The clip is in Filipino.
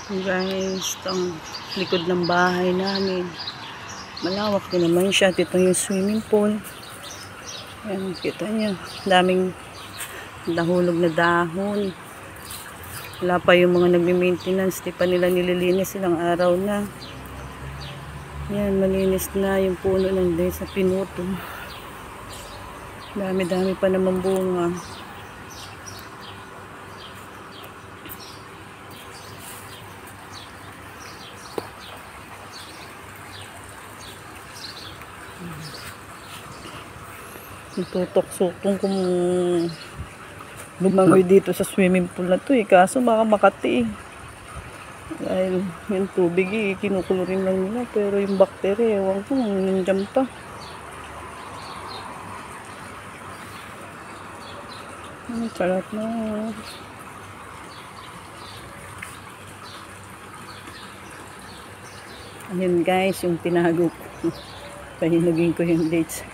Guys, itong likod ng bahay namin. Malawak din naman siya. Dito yung swimming pool. Ayan, kita niya. Daming nahulog na dahon. Wala pa yung mga nagme-maintenance. Di pa nila nililinis ilang araw na. Ayan, malinis na yung puno ng dahil sa pinuto. Dami-dami pa naman bunga. Tutok-sutong kung lumangoy dito sa swimming pool na to kaso baka makati dahil yung tubig kinukulurin lang nila pero yung bacteria ewan ko nandiyan pa. Sarap na. Ayan guys yung tinago ko pahinagin ko yung dates.